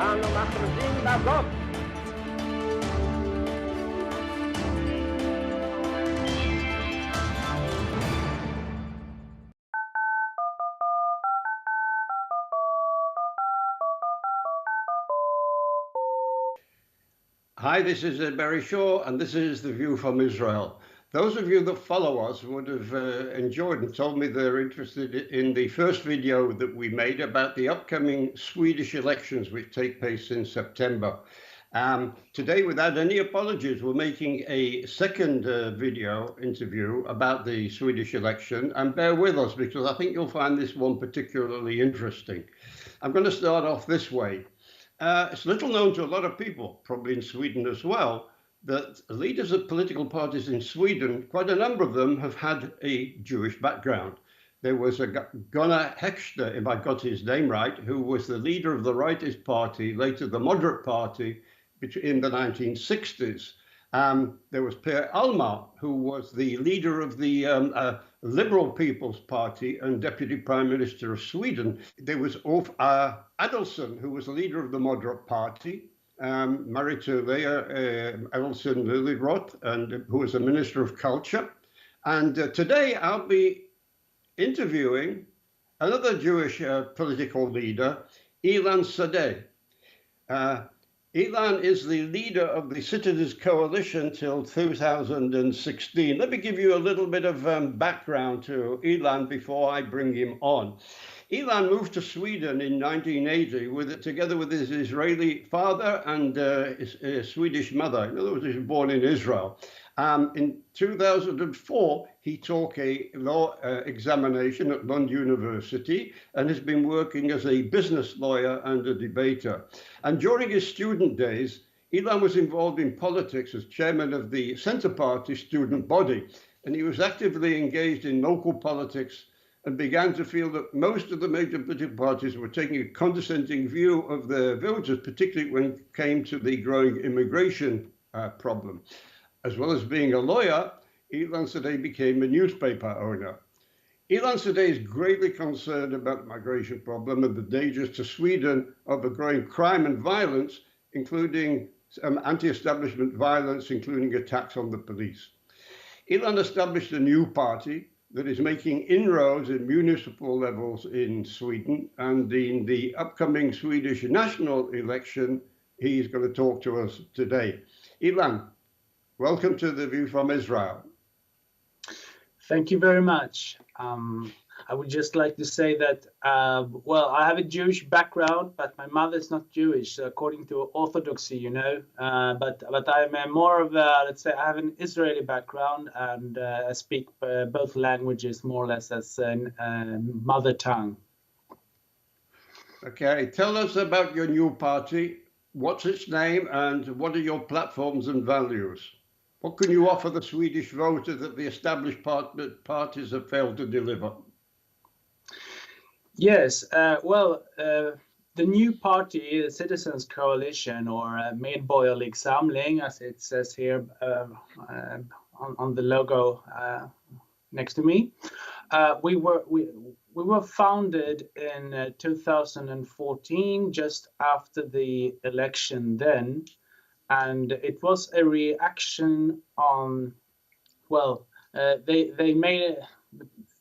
אנחנו מכריזים בזאת Hi, this is Barry Shaw, and this is The View from Israel. Those of you that follow us would have enjoyed and told me they're interested in the first video that we made about the upcoming Swedish elections, which take place in September. Today, without any apologies, we're making a second video interview about the Swedish election, and bear with us because I think you'll find this one particularly interesting. I'm going to start off this way. It's little known to a lot of people, probably in Sweden as well, that leaders of political parties in Sweden, quite a number of them have had a Jewish background. There was a Gunnar Heckscher, if I got his name right, who was the leader of the rightist party, later the moderate party, in the 1960s. There was Per Almar, who was the leader of the Liberal People's Party and Deputy Prime Minister of Sweden. There was Ulf Adelsohn, who was the leader of the Moderate Party, married to Leah Adelsohn Liljeroth, and who was the Minister of Culture. And today I'll be interviewing another Jewish political leader, Ilan Sadeh. Ilan is the leader of the Citizens Coalition till 2016. Let me give you a little bit of background to Ilan before I bring him on. Ilan moved to Sweden in 1980 together with his Israeli father and his Swedish mother. In other words, he was born in Israel. In 2004, he took a law examination at Lund University and has been working as a business lawyer and a debater. And during his student days, Ilan was involved in politics as chairman of the Centre Party student body. And he was actively engaged in local politics and began to feel that most of the major political parties were taking a condescending view of their voters, particularly when it came to the growing immigration problem. As well as being a lawyer, Ilan Sadeh became a newspaper owner. Ilan Sadeh is greatly concerned about the migration problem and the dangers to Sweden of a growing crime and violence, including anti-establishment violence, including attacks on the police. Ilan established a new party that is making inroads in municipal levels in Sweden, and in the upcoming Swedish national election, he's going to talk to us today. Ilan, welcome to The View from Israel. Thank you very much. I would just like to say that, well, I have a Jewish background, but my mother is not Jewish, according to orthodoxy, you know. But I'm more of a, let's say, I have an Israeli background, and I speak both languages more or less as a mother tongue. Okay, tell us about your new party. What's its name, and what are your platforms and values? What can you offer the Swedish voter that the established parties have failed to deliver? Yes, well, the new party, the Citizens Coalition, or Medborgerlig Samling, as it says here on the logo next to me, we were founded in 2014, just after the election then. And it was a reaction on, well, they made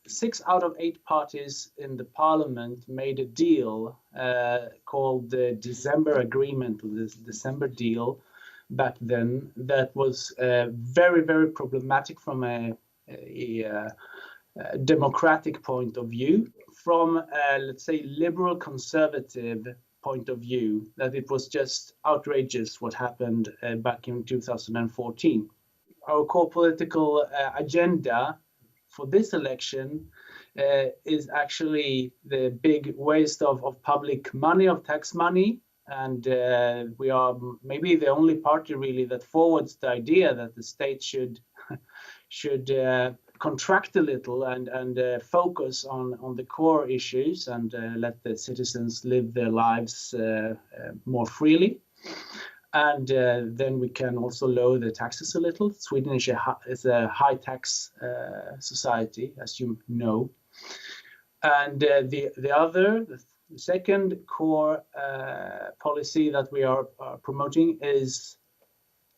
6 out of 8 parties in the parliament made a deal called the December Agreement, or the December deal back then, that was very, very problematic from a democratic point of view, from let's say liberal conservative point of view, that it was just outrageous what happened back in 2014. Our core political agenda for this election is actually the big waste of public money, of tax money, and we are maybe the only party really that forwards the idea that the state should contract a little and focus on the core issues and let the citizens live their lives more freely. And then we can also lower the taxes a little. Sweden is a high tax society, as you know. And the The second core policy that we are promoting is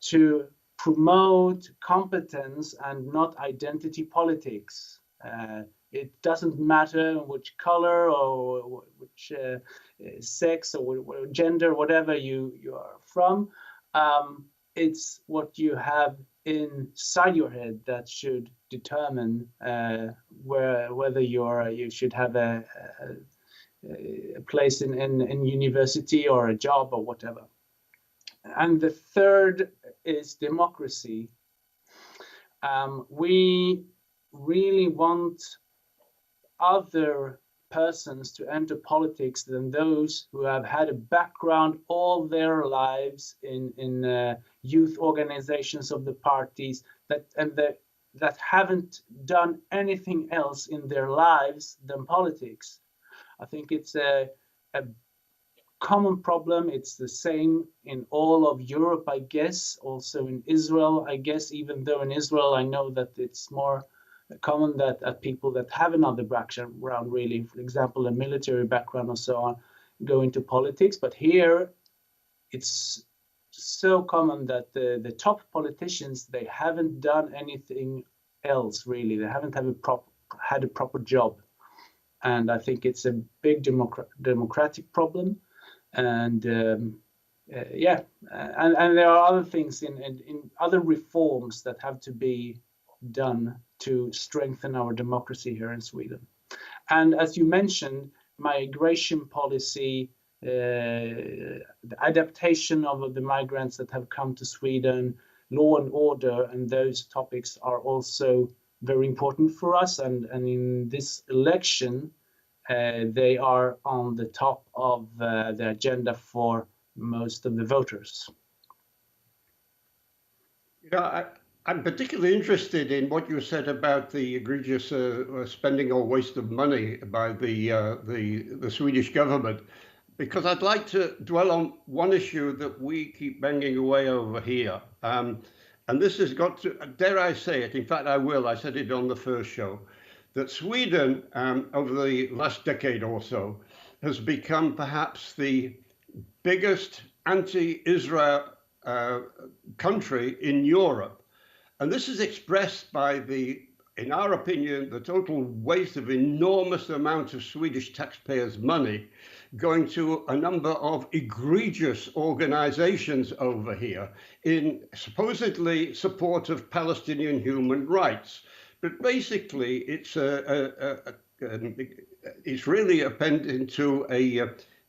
to promote competence and not identity politics. It doesn't matter which color or which sex or gender, whatever you are from. It's what you have inside your head that should determine whether you should have a place in university or a job or whatever. And the third is democracy. We really want other persons to enter politics than those who have had a background all their lives in youth organizations of the parties that haven't done anything else in their lives than politics. I think it's a common problem. It's the same in all of Europe, I guess, also in Israel, I guess, even though in Israel I know that it's more common that people that have another background, really, for example, a military background or so on, go into politics. But here it's so common that the top politicians, they haven't done anything else, really. They haven't had a proper job. And I think it's a big democratic problem. And yeah, and there are other things in other reforms that have to be done to strengthen our democracy here in Sweden. And as you mentioned, migration policy, the adaptation of the migrants that have come to Sweden, law and order, and those topics are also very important for us. And in this election, they are on the top of the agenda for most of the voters. Yeah, I'm particularly interested in what you said about the egregious spending or waste of money by the Swedish government, because I'd like to dwell on one issue that we keep banging away over here. And this has got to, dare I say it, in fact I will, I said it on the first show, that Sweden, over the last decade or so, has become perhaps the biggest anti-Israel country in Europe. And this is expressed by in our opinion, the total waste of enormous amounts of Swedish taxpayers' money going to a number of egregious organizations over here in supposedly support of Palestinian human rights. But basically, it's really appending to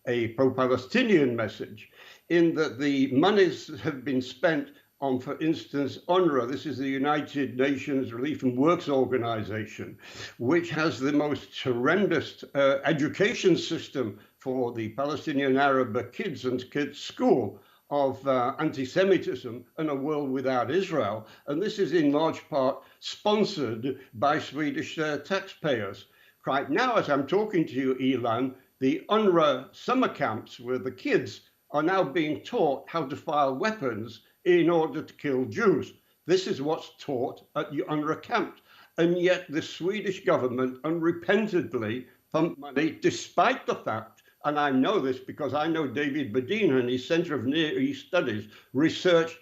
a pro-Palestinian message, in that the monies have been spent on, for instance, UNRWA. This is the United Nations Relief and Works Organization, which has the most horrendous education system for the Palestinian Arab kids and kids' school of anti-Semitism and a world without Israel. And this is in large part sponsored by Swedish taxpayers. Right now, as I'm talking to you, Ilan, the UNRWA summer camps where the kids are now being taught how to fire weapons in order to kill Jews. This is what's taught at the UNRWA camps. And yet the Swedish government unrepentantly pumped money, despite the fact, and I know this because I know David Bedina and his Center of Near East Studies research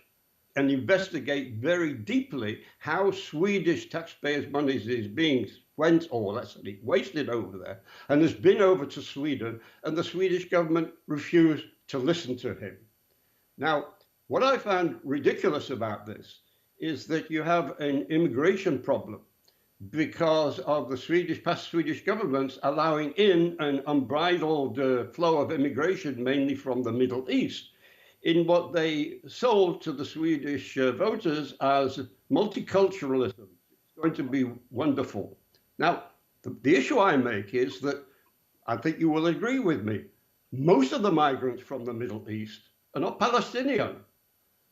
and investigate very deeply how Swedish taxpayers' money is being spent, or let's say wasted over there, and has been over to Sweden, and the Swedish government refused to listen to him. Now, what I found ridiculous about this is that you have an immigration problem because of the past Swedish governments allowing in an unbridled flow of immigration, mainly from the Middle East, in what they sold to the Swedish voters as multiculturalism. It's going to be wonderful. Now, the issue I make is that, I think you will agree with me, most of the migrants from the Middle East are not Palestinian.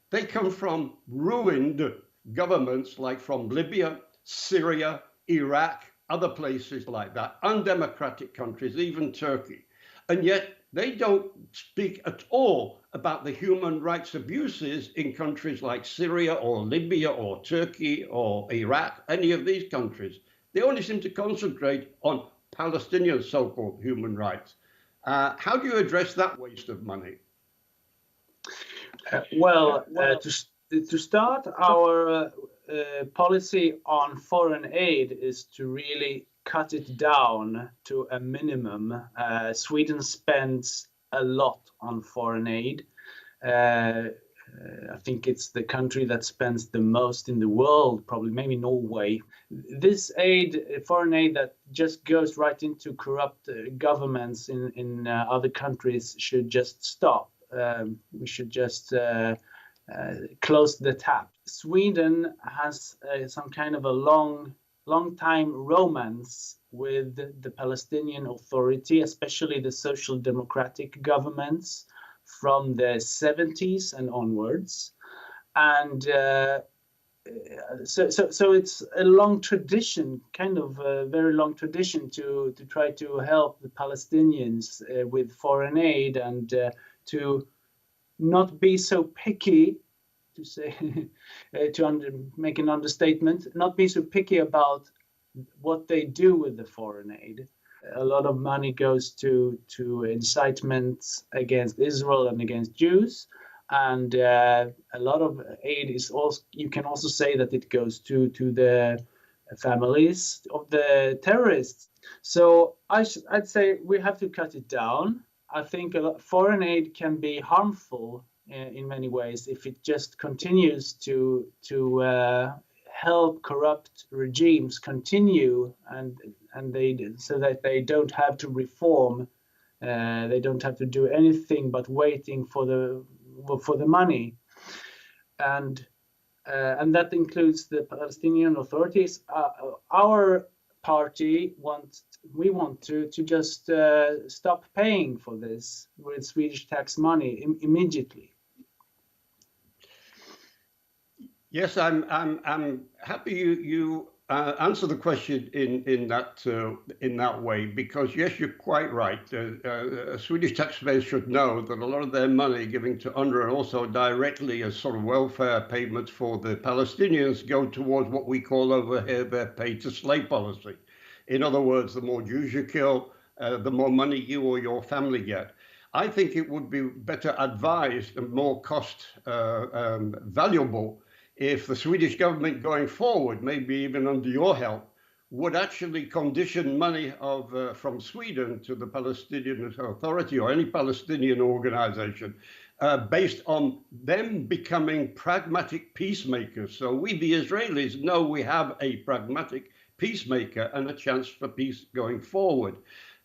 They come from ruined governments like from Libya, Syria, Iraq, other places like that, undemocratic countries, even Turkey. And yet they don't speak at all about the human rights abuses in countries like Syria or Libya or Turkey or Iraq, any of these countries. They only seem to concentrate on Palestinian so-called human rights. How do you address that waste of money? To start, our policy on foreign aid is to really cut it down to a minimum. Sweden spends a lot on foreign aid. I think it's the country that spends the most in the world, probably maybe Norway. This aid, foreign aid that just goes right into corrupt governments in other countries should just stop. We should just close the tap. Sweden has some kind of a long time romance with the Palestinian Authority, especially the social democratic governments from the 70s and onwards. And so it's a long tradition, kind of a very long tradition to try to help the Palestinians with foreign aid and to not be so picky, to say, make an understatement, not be so picky about what they do with the foreign aid. A lot of money goes to incitements against Israel and against Jews, and a lot of aid is also, you can also say that it goes to the families of the terrorists. So I'd say we have to cut it down. I think foreign aid can be harmful in many ways if it just continues to help corrupt regimes continue and so that they don't have to reform, they don't have to do anything but waiting for the money, and that includes the Palestinian authorities. Our party want to just stop paying for this with Swedish tax money immediately. Yes, I'm happy you answer the question in that way, because yes, you're quite right. Swedish taxpayers should know that a lot of their money given to UNRWA and also directly as sort of welfare payments for the Palestinians go towards what we call over here their pay-to-slay policy. In other words, the more Jews you kill, the more money you or your family get. I think it would be better advised and more cost valuable if the Swedish government going forward, maybe even under your help, would actually condition money from Sweden to the Palestinian Authority or any Palestinian organization based on them becoming pragmatic peacemakers. So we, the Israelis, know we have a pragmatic peacemaker and a chance for peace going forward.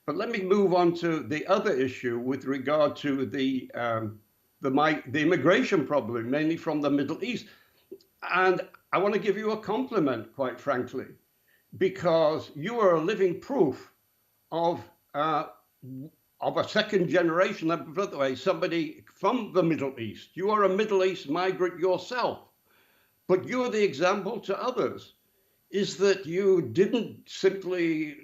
But let me move on to the other issue with regard to the immigration problem, mainly from the Middle East. And I want to give you a compliment, quite frankly, because you are a living proof of a second generation, by the way, somebody from the Middle East. You are a Middle East migrant yourself, but you're the example to others, is that you didn't simply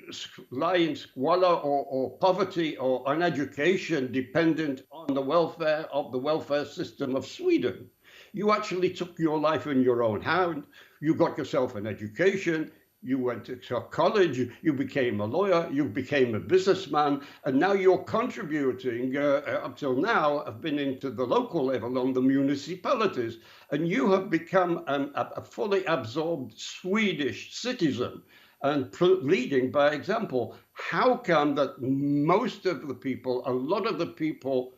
lie in squalor or poverty or uneducation dependent on the welfare system of Sweden. You actually took your life in your own hand. You got yourself an education. You went to college. You became a lawyer. You became a businessman. And now you're contributing, up till now, have been into the local level on the municipalities. And you have become a fully absorbed Swedish citizen and leading by example. How come that most of the people, a lot of the people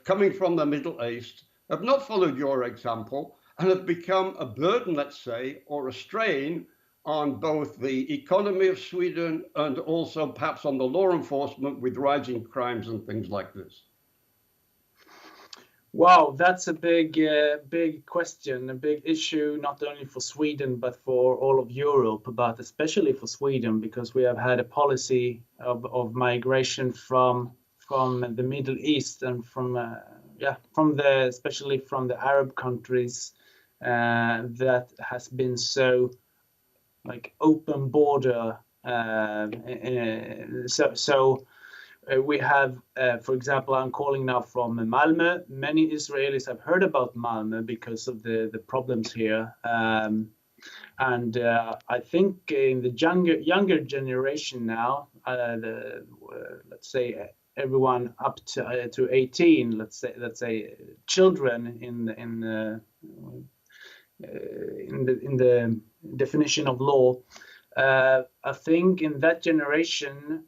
coming from the Middle East, have not followed your example and have become a burden, let's say, or a strain on both the economy of Sweden and also perhaps on the law enforcement with rising crimes and things like this? Wow, that's a big question, a big issue, not only for Sweden, but for all of Europe, but especially for Sweden, because we have had a policy of migration from the Middle East and especially from the Arab countries, that has been so like open border. We have, for example, I'm calling now from Malmö. Many Israelis have heard about Malmö because of the problems here. I think in the younger generation now, let's say everyone up to 18, let's say children in the definition of law. I think in that generation,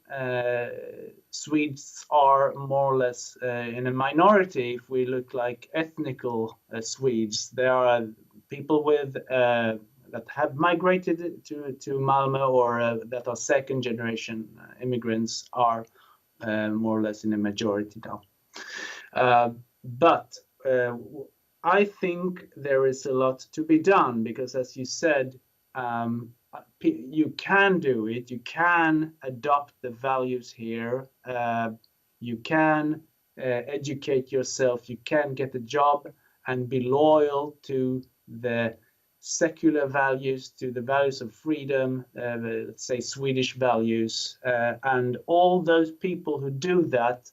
Swedes are more or less in a minority. If we look like ethnical Swedes, there are people with that have migrated to Malmö, or that are second generation immigrants, are more or less in a majority now. But I think there is a lot to be done, because as you said, you can do it. You can adopt the values here. You can educate yourself. You can get a job and be loyal to the secular values, to the values of freedom, let's say Swedish values. And all those people who do that,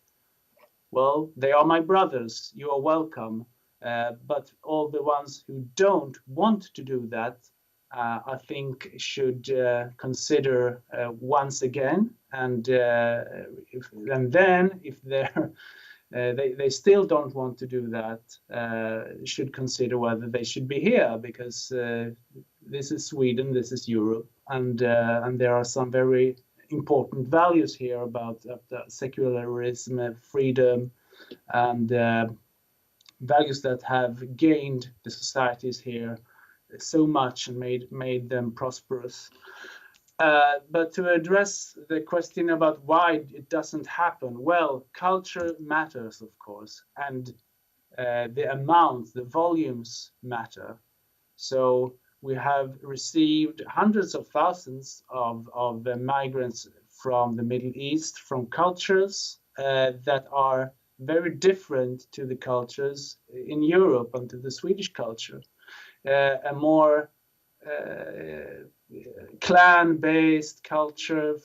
well, they are my brothers. You are welcome. But all the ones who don't want to do that, I think should consider once again, and then if they still don't want to do that, should consider whether they should be here, because this is Sweden, this is Europe, and there are some very important values here about secularism, freedom, and values that have gained the societies here so much and made them prosperous. But to address the question about why it doesn't happen, well, culture matters, of course, and the amounts, the volumes matter. So we have received hundreds of thousands of migrants from the Middle East, from cultures that are very different to the cultures in Europe and to the Swedish culture. A more clan-based culture,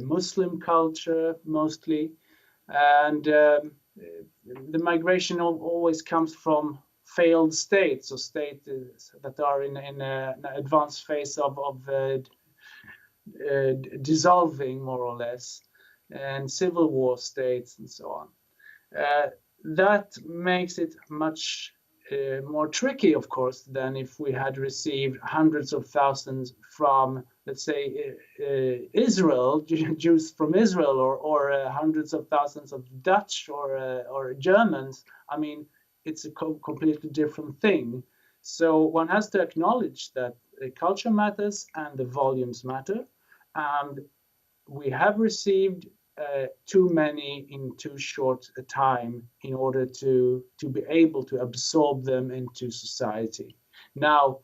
Muslim culture mostly, and the migration always comes from failed states, or states that are in an advanced phase of dissolving, more or less, and civil war states and so on. That makes it much more tricky, of course, than if we had received hundreds of thousands from, let's say, Israel, Jews from Israel, or hundreds of thousands of Dutch or Germans. I mean, it's a completely different thing. So one has to acknowledge that culture matters and the volumes matter, and we have received too many in too short a time in order to be able to absorb them into society. Now,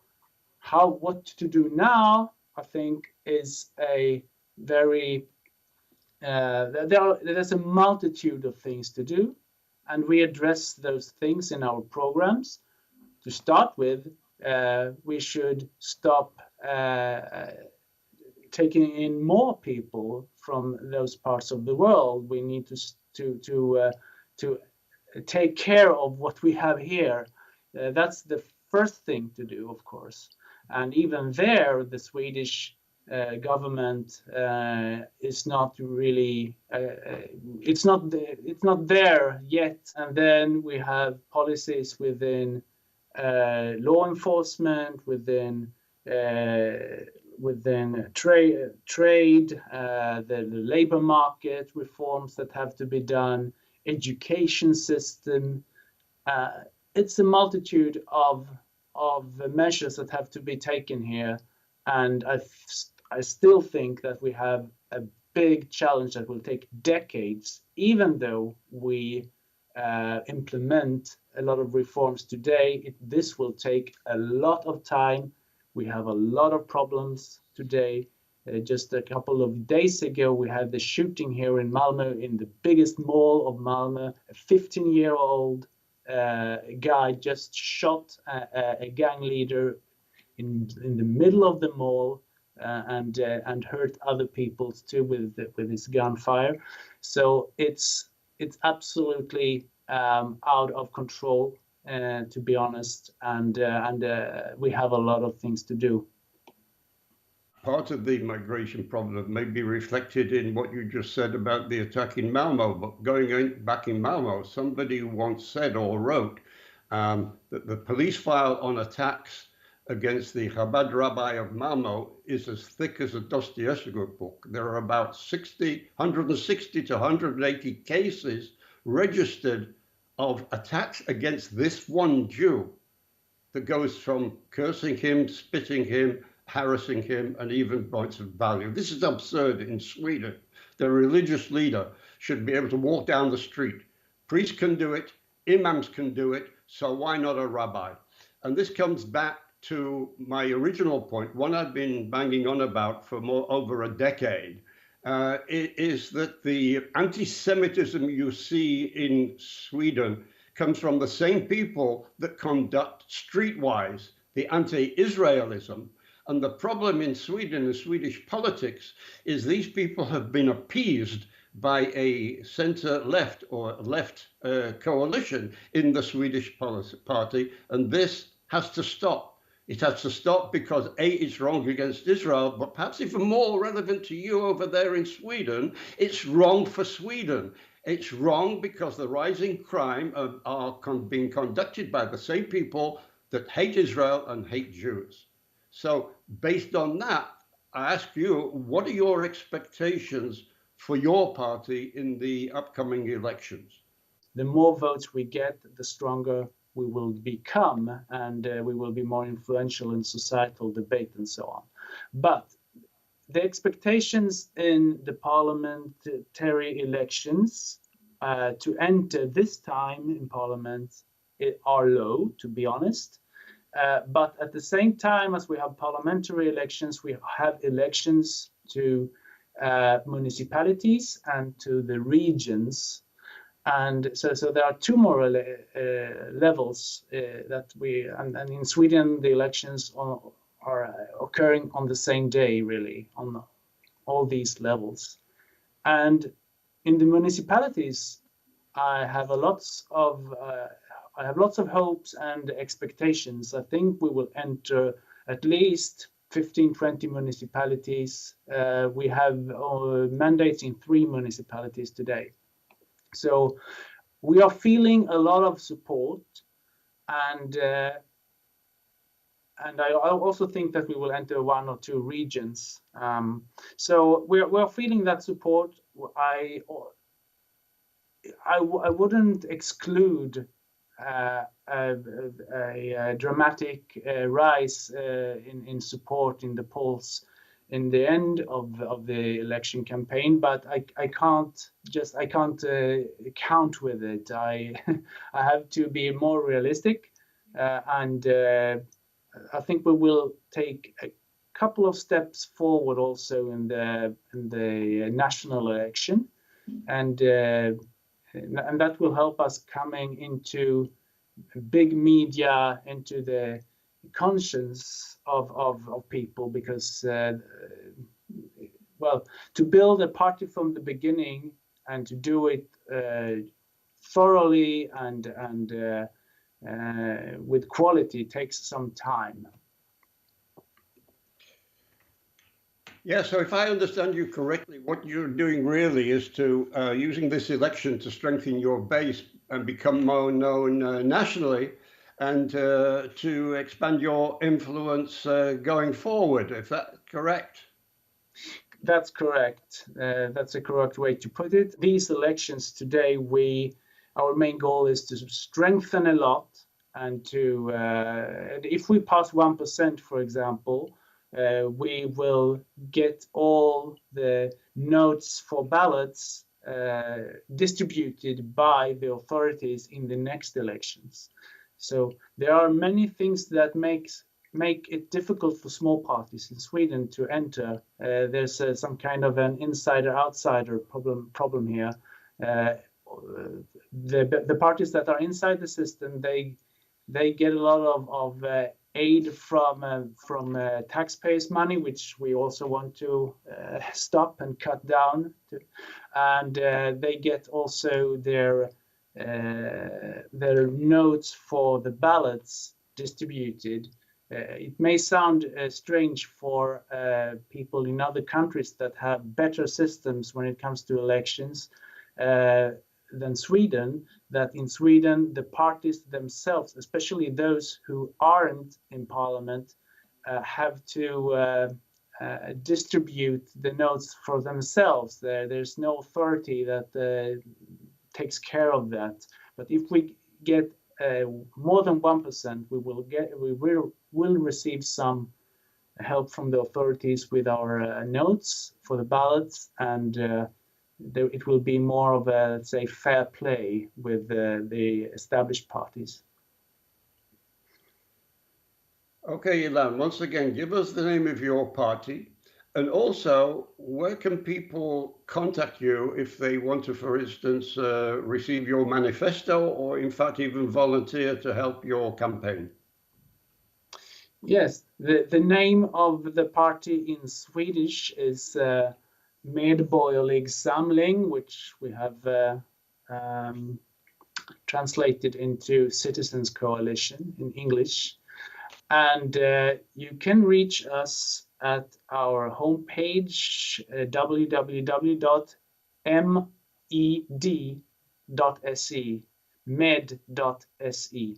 what to do now, I think, is a very there's a multitude of things to do, and we address those things in our programs. To start with, we should stop taking in more people from those parts of the world. We need to take care of what we have here. That's the first thing to do, of course. And even there, the Swedish government is not really. It's not there yet. And then we have policies within law enforcement, within trade, the labor market reforms that have to be done, education system. It's a multitude of measures that have to be taken here, and I still think that we have a big challenge that will take decades, even though we implement a lot of reforms today. This will take a lot of time. We have a lot of problems today. Just a couple of days ago, we had the shooting here in Malmö, in the biggest mall of Malmö. A 15-year-old guy just shot a gang leader in the middle of the mall, and hurt other people too with his gunfire. So it's absolutely out of control, to be honest, and we have a lot of things to do. part of the migration problem may be reflected in what you just said about the attack in Malmo. But back in Malmo, somebody once said or wrote that the police file on attacks against the Chabad rabbi of Malmo is as thick as a Dostoevsky book. There are about 160 to 180 cases registered of attacks against this one Jew that goes from cursing him, spitting him, harassing him, and even points of value. This is absurd in Sweden. The religious leader should be able to walk down the street. Priests can do it, imams can do it, so why not a rabbi? And this comes back to my original point, one I've been banging on about for over a decade, is that the anti-Semitism you see in Sweden comes from the same people that conduct streetwise the anti-Israelism. And the problem in Sweden and Swedish politics is these people have been appeased by a center-left or left coalition in the Swedish party, and this has to stop. It has to stop because A, it's wrong against Israel, but perhaps even more relevant to you over there in Sweden, it's wrong for Sweden. It's wrong because the rising crime are being conducted by the same people that hate Israel and hate Jews. So based on that, I ask you, what are your expectations for your party in the upcoming elections? The more votes we get, the stronger we will become, and we will be more influential in societal debate and so on. But the expectations in the parliamentary elections to enter this time in parliament are low, to be honest. But at the same time as we have parliamentary elections, we have elections to municipalities and to the regions. And so there are two more levels that and in Sweden, the elections are occurring on the same day, really, on all these levels. And in the municipalities, I have lots of hopes and expectations. I think we will enter at least 15, 20 municipalities. We have mandates in 3 municipalities today. So we are feeling a lot of support, and I also think that we will enter 1 or 2 regions. So we're feeling that support. I wouldn't exclude a dramatic rise in support in the polls in the end of the election campaign, but I can't count with it. I have to be more realistic, and I think we will take a couple of steps forward also in the national election, and that will help us coming into big media, into the conscience of people, because well, to build a party from the beginning and to do it thoroughly and with quality takes some time. Yeah, so if I understand you correctly, what you're doing really is to using this election to strengthen your base and become more known nationally, and to expand your influence going forward. Is that correct? That's correct. That's a correct way to put it. These elections today, our main goal is to strengthen a lot, and to if we pass 1%, for example, we will get all the notes for ballots distributed by the authorities in the next elections. So there are many things that make it difficult for small parties in Sweden to enter. There's some kind of an insider-outsider problem here. The parties that are inside the system, they get a lot of aid from taxpayers' money, which we also want to stop and cut down. And they get also their notes for the ballots distributed It may sound strange for people in other countries that have better systems when it comes to elections than Sweden, that in Sweden the parties themselves, especially those who aren't in parliament, have to distribute the notes for themselves. There's no authority that takes care of that. But if we get more than 1%, we will receive some help from the authorities with our notes for the ballots, and it will be more of a, let's say, fair play with the established parties. Okay, Ilan, once again, give us the name of your party, and also where can people contact you if they want to, for instance, receive your manifesto or in fact even volunteer to help your campaign? Yes, the name of the party in Swedish is Medborgerlig Samling, which we have translated into Citizens Coalition in English. And you can reach us at our homepage, www.med.se, med.se.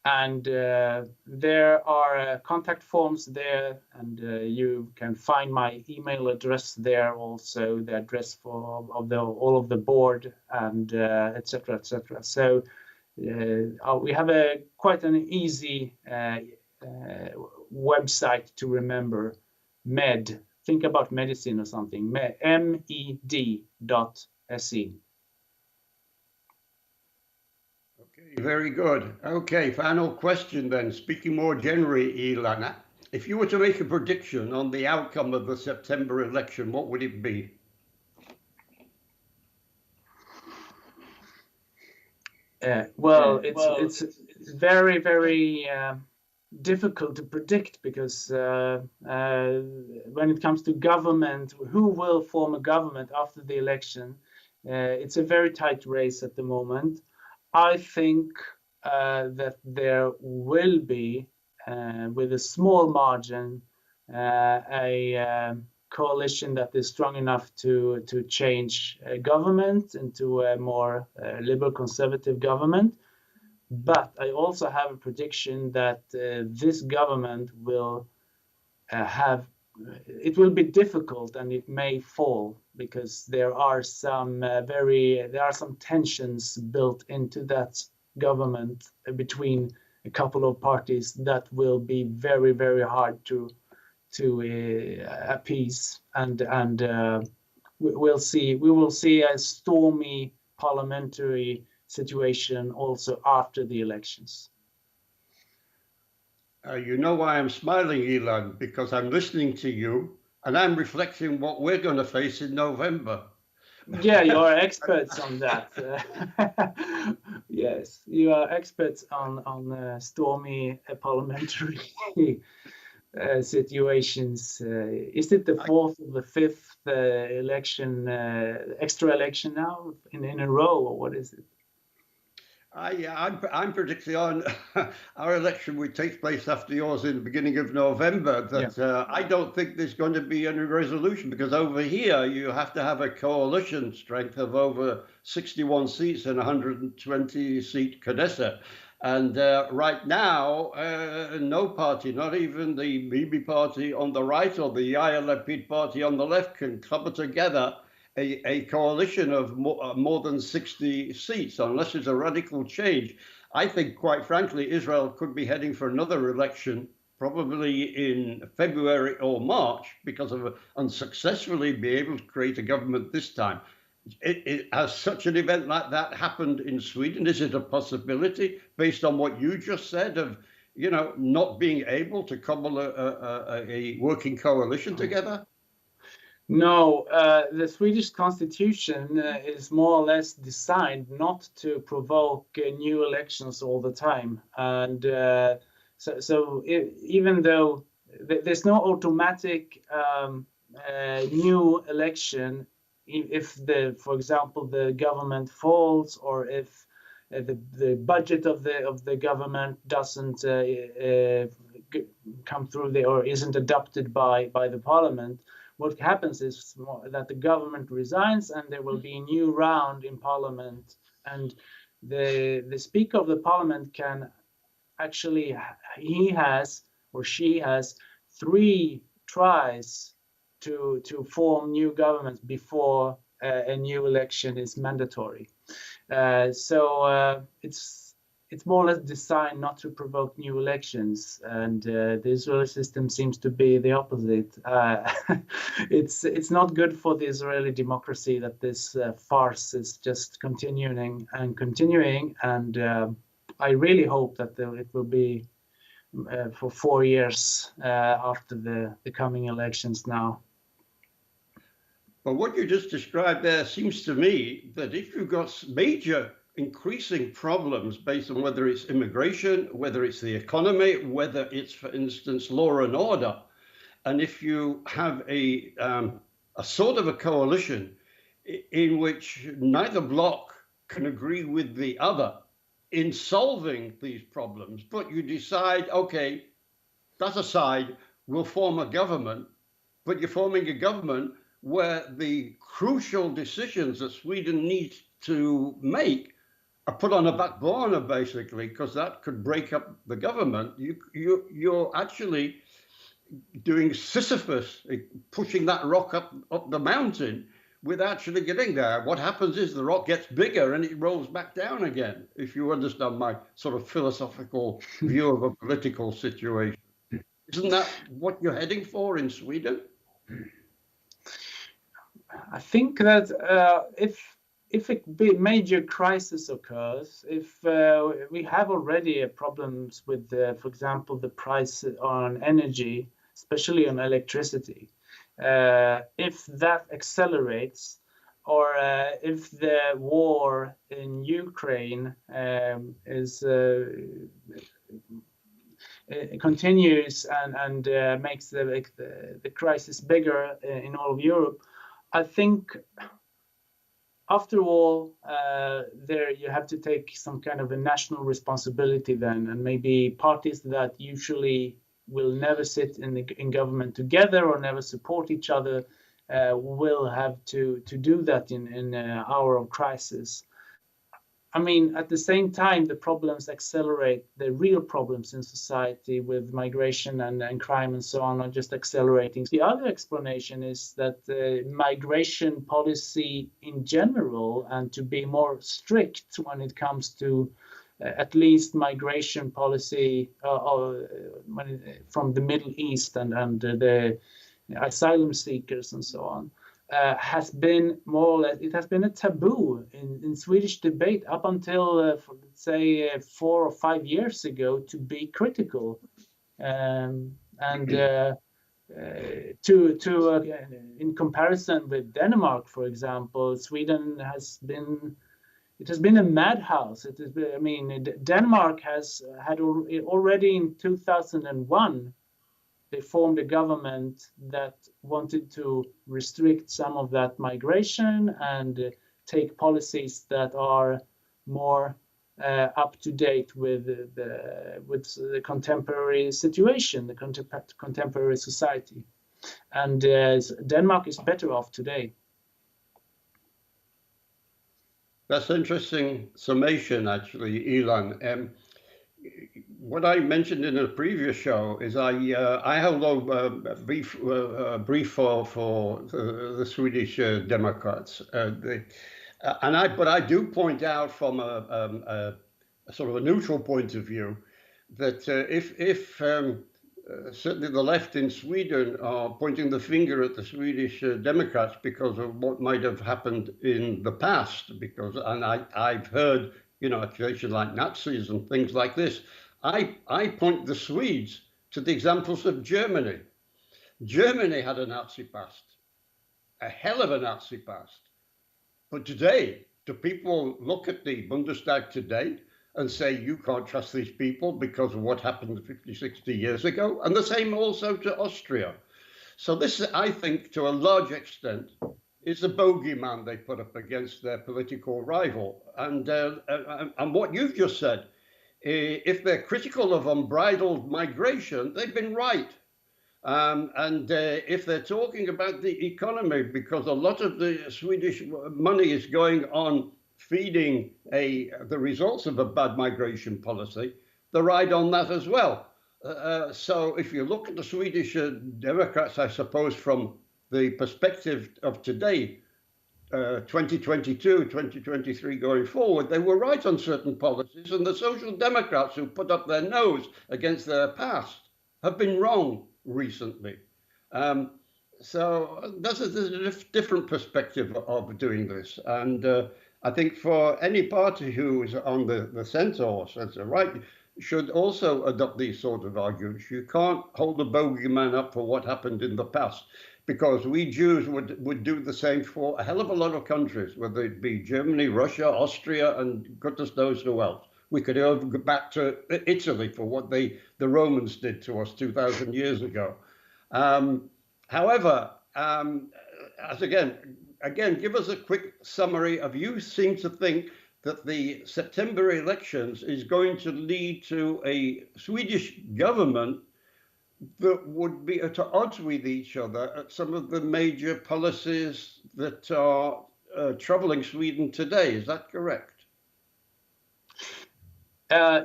And there are contact forms there, and you can find my email address there, also the address for all of the board, and etc. etc. So we have quite an easy website to remember. Med. Think about medicine or something. med.se. Okay, very good. Okay, final question then. Speaking more generally, Ilana, if you were to make a prediction on the outcome of the September election, what would it be? Well, it's very, very difficult to predict, because when it comes to government, who will form a government after the election, it's a very tight race at the moment. I think that there will be, with a small margin, a coalition that is strong enough to change government into a more liberal conservative government. But I also have a prediction that this government will it will be difficult, and it may fall, because there are some tensions built into that government between a couple of parties that will be very, very hard to appease, and we will see a stormy parliamentary situation also after the elections. You know why I'm smiling, Ilan, because I'm listening to you and I'm reflecting what we're going to face in November. Yeah, you are experts on that. Yes, you are experts on stormy parliamentary situations. Is it the fourth or the fifth election, extra election now in a row, or what is it? I'm predicting on our election, which takes place after yours in the beginning of November, that I don't think there's going to be any resolution, because over here you have to have a coalition strength of over 61 seats and 120 seat Knesset. And right now, no party, not even the Bibi party on the right or the Yair Lapid party on the left, can club together a coalition of more than 60 seats, unless it's a radical change. I think, quite frankly, Israel could be heading for another election, probably in February or March, because of unsuccessfully be able to create a government this time. Has such an event like that happened in Sweden? Is it a possibility, based on what you just said, of not being able to cobble a working coalition together? No, the Swedish constitution is more or less designed not to provoke new elections all the time. And even though there's no automatic new election, if for example, the government falls, or if the budget of the government doesn't come through or isn't adopted by the parliament, what happens is that the government resigns and there will be a new round in parliament, and the speaker of the parliament can actually, he has or she has 3 tries to form new governments before a new election is mandatory. So it's more or less designed not to provoke new elections, and the Israeli system seems to be the opposite. It's not good for the Israeli democracy that this farce is just continuing, and I really hope that it will be for 4 years after the coming elections now. But what you just described there seems to me that if you've got major increasing problems based on whether it's immigration, whether it's the economy, whether it's, for instance, law and order, and if you have a sort of a coalition in which neither bloc can agree with the other in solving these problems, but you decide, okay, that aside, we'll form a government, but you're forming a government where the crucial decisions that Sweden needs to make are put on a back burner, basically, because that could break up the government. You're actually doing Sisyphus, pushing that rock up the mountain with actually getting there. What happens is the rock gets bigger and it rolls back down again, if you understand my sort of philosophical view of a political situation. Isn't that what you're heading for in Sweden? I think that if a major crisis occurs, if we have already problems with, for example, the price on energy, especially on electricity, if that accelerates, or if the war in Ukraine continues and makes the crisis bigger in all of Europe, I think after all, there you have to take some kind of a national responsibility then, and maybe parties that usually will never sit in government together or never support each other will have to do that in an hour of crisis. I mean, at the same time, the problems accelerate. The real problems in society with migration and crime and so on are just accelerating. The other explanation is that the migration policy in general, and to be more strict when it comes to at least migration policy from the Middle East and the asylum seekers and so on, has been more or less, it has been a taboo in Swedish debate up until, say, 4 or 5 years ago, to be critical. In comparison with Denmark, for example, Sweden has been a madhouse. It has been, I mean, Denmark has had already in 2001. They formed a government that wanted to restrict some of that migration and take policies that are more up to date with the contemporary situation, the contemporary society. And Denmark is better off today. That's interesting summation, actually, Ilan. What I mentioned in a previous show is I held a brief for the Swedish Democrats, but I do point out from a sort of a neutral point of view that if certainly the left in Sweden are pointing the finger at the Swedish Democrats because of what might have happened in the past, and I've heard, you know, accusations like Nazis and things like this. I point the Swedes to the examples of Germany. Germany had a Nazi past, a hell of a Nazi past. But today, do people look at the Bundestag today and say, you can't trust these people because of what happened 50, 60 years ago? And the same also to Austria. So this, I think, to a large extent, is the bogeyman they put up against their political rival. And what you've just said, if they're critical of unbridled migration, they've been right. And if they're talking about the economy, because a lot of the Swedish money is going on feeding the results of a bad migration policy, they're right on that as well. So if you look at the Swedish Democrats, I suppose, from the perspective of today, 2022, 2023 going forward, they were right on certain policies, and the Social Democrats who put up their nose against their past have been wrong recently. Um, so that's a different perspective of doing this. And I think for any party who is on the centre or centre right should also adopt these sort of arguments. You can't hold the bogeyman up for what happened in the past, because we Jews would do the same for a hell of a lot of countries, whether it be Germany, Russia, Austria, and goodness knows who else. We could go back to Italy for what the Romans did to us 2,000 years ago. However, as again, give us a quick summary of, you seem to think that the September elections is going to lead to a Swedish government that would be at odds with each other at some of the major policies that are troubling Sweden today. Is that correct?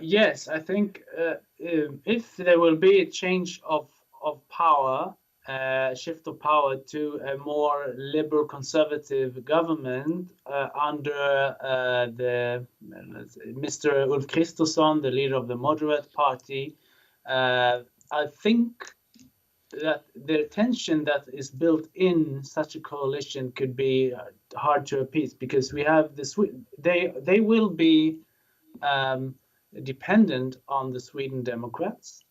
Yes, I think if there will be a change of power, shift of power to a more liberal conservative government under the Mr. Ulf Kristersson, the leader of the moderate party, I think that the tension that is built in such a coalition could be hard to appease, because we have they will be dependent on the Sweden Democrats,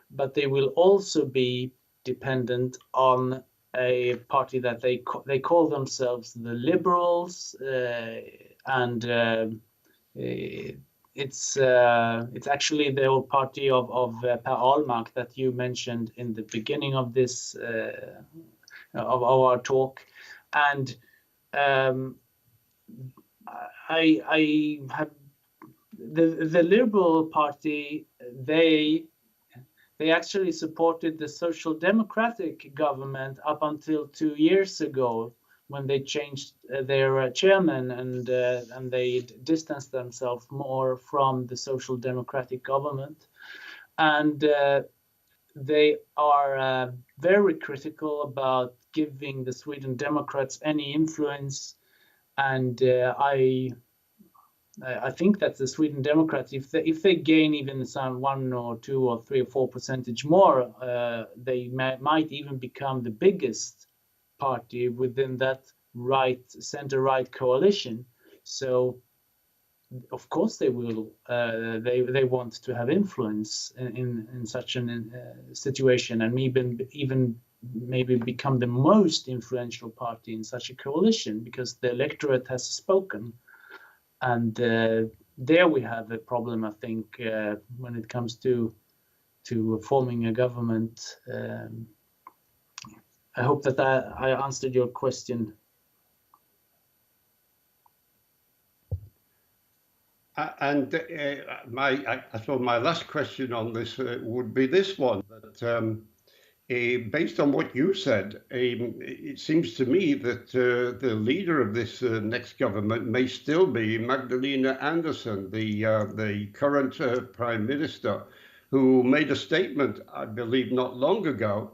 but they will also be dependent on a party that they call themselves the Liberals, and it's actually the old party of Per Ahlmark that you mentioned in the beginning of this of our talk. And I have the Liberal Party. They actually supported the Social Democratic government up until 2 years ago, when they changed their chairman, and they distanced themselves more from the Social Democratic government. And they are very critical about giving the Sweden Democrats any influence. And I think that the Sweden Democrats, if they gain even some 1 or 2 or 3 or 4% more, they might even become the biggest party within that center-right coalition. So, of course, they will. They want to have influence in such a situation, and even maybe become the most influential party in such a coalition, because the electorate has spoken. And there we have a problem, I think, when it comes to forming a government. I hope that I answered your question. And I suppose my last question on this would be this one: that based on what you said, it seems to me that the leader of this next government may still be Magdalena Andersson, the current prime minister, who made a statement, I believe, not long ago,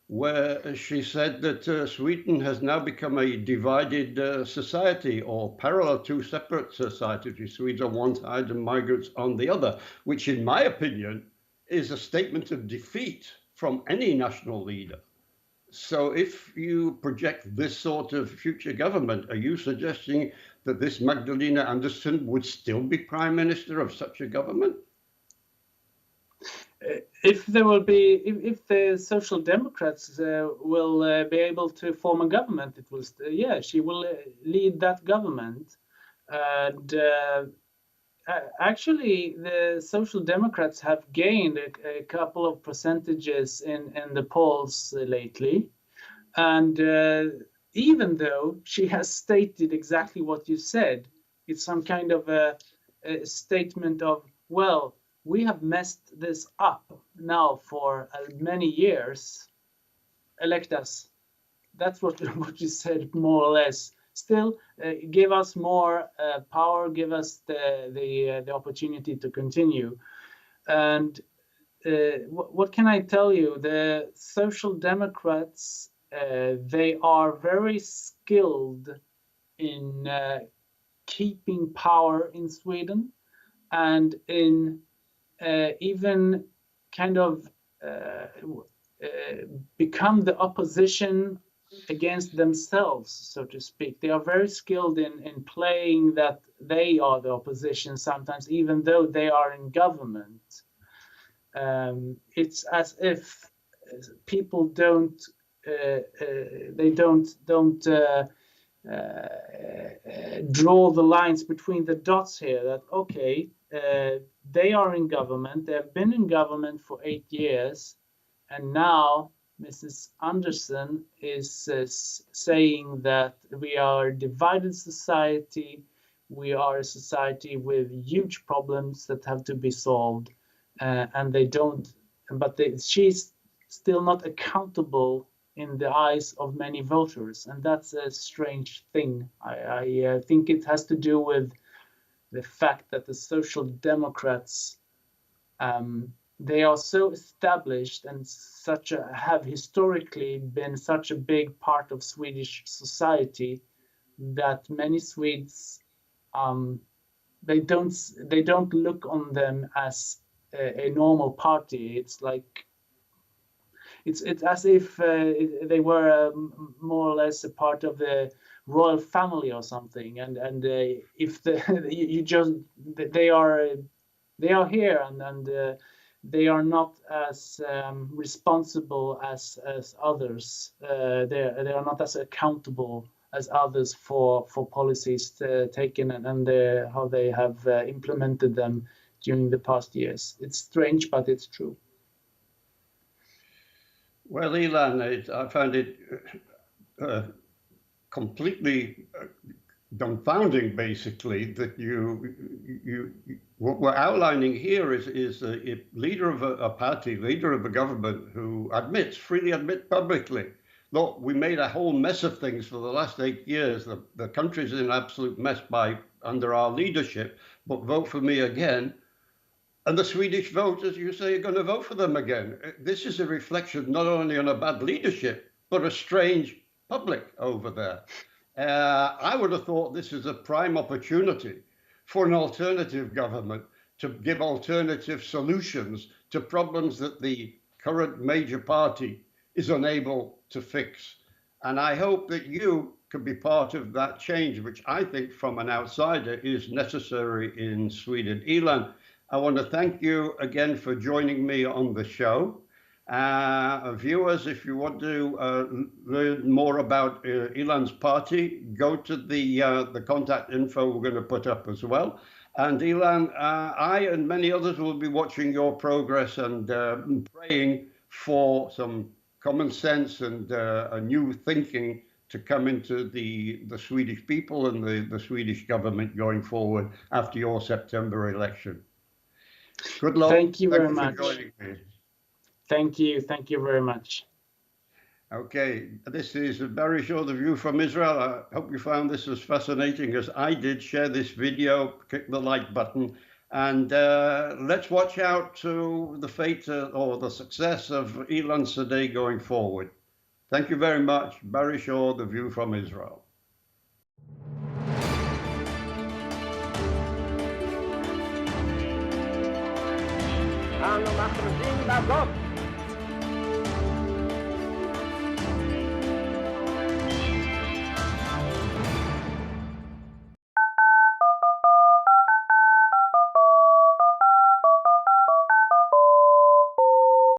where she said that Sweden has now become a divided society, or parallel two separate societies, Swedes on one side and migrants on the other, which in my opinion is a statement of defeat from any national leader. So if you project this sort of future government, are you suggesting that this Magdalena Andersson would still be prime minister of such a government? If there will be, if the Social Democrats will be able to form a government, it will. Yeah, she will lead that government. And actually, the Social Democrats have gained a couple of percentages in the polls lately, and even though she has stated exactly what you said, it's some kind of a statement of, well, we have messed this up now for many years. Elect us. That's what you said, more or less. Still, give us more power, give us the opportunity to continue. And what can I tell you? The Social Democrats, they are very skilled in keeping power in Sweden, and in even kind of become the opposition against themselves, so to speak. They are very skilled in playing that they are the opposition sometimes, even though they are in government. It's as if people don't draw the lines between the dots here, that okay, they are in government, they have been in government for 8 years, and now Mrs. Anderson is saying that we are a divided society, we are a society with huge problems that have to be solved, and they don't, but she's still not accountable in the eyes of many voters, and that's a strange thing. I think it has to do with the fact that the Social Democrats, they are so established and have historically been such a big part of Swedish society that many Swedes, they don't look on them as a normal party. It's like it's as if they were more or less a part of the royal family or something, and if you just they are here, and they are not as responsible as others. They are not as accountable as others for policies taken and how they have implemented them during the past years. It's strange, but it's true. Well, Ilan, I found it completely dumbfounding, basically, that what we're outlining here is a leader of a party, leader of a government who freely admits publicly, look, we made a whole mess of things for the last 8 years. The country's in an absolute mess under our leadership, but vote for me again. And the Swedish voters, you say, are going to vote for them again. This is a reflection not only on a bad leadership, but a strange public over there. I would have thought this is a prime opportunity for an alternative government to give alternative solutions to problems that the current major party is unable to fix. And I hope that you can be part of that change, which I think from an outsider is necessary in Sweden. Ilan, I want to thank you again for joining me on the show. Viewers, if you want to learn more about Ilan's party, go to the contact info we're going to put up as well. And Ilan, I and many others will be watching your progress and praying for some common sense and a new thinking to come into the Swedish people and the Swedish government going forward after your September election. Good luck. Thank you very much. Thank you very much. Okay, this is Barry Shaw, The View from Israel. I hope you found this as fascinating as I did. Share this video, click the like button, and let's watch out to the fate or the success of Ilan Sadeh going forward. Thank you very much. Barry Shaw, The View from Israel. אנו מכריזים בזאת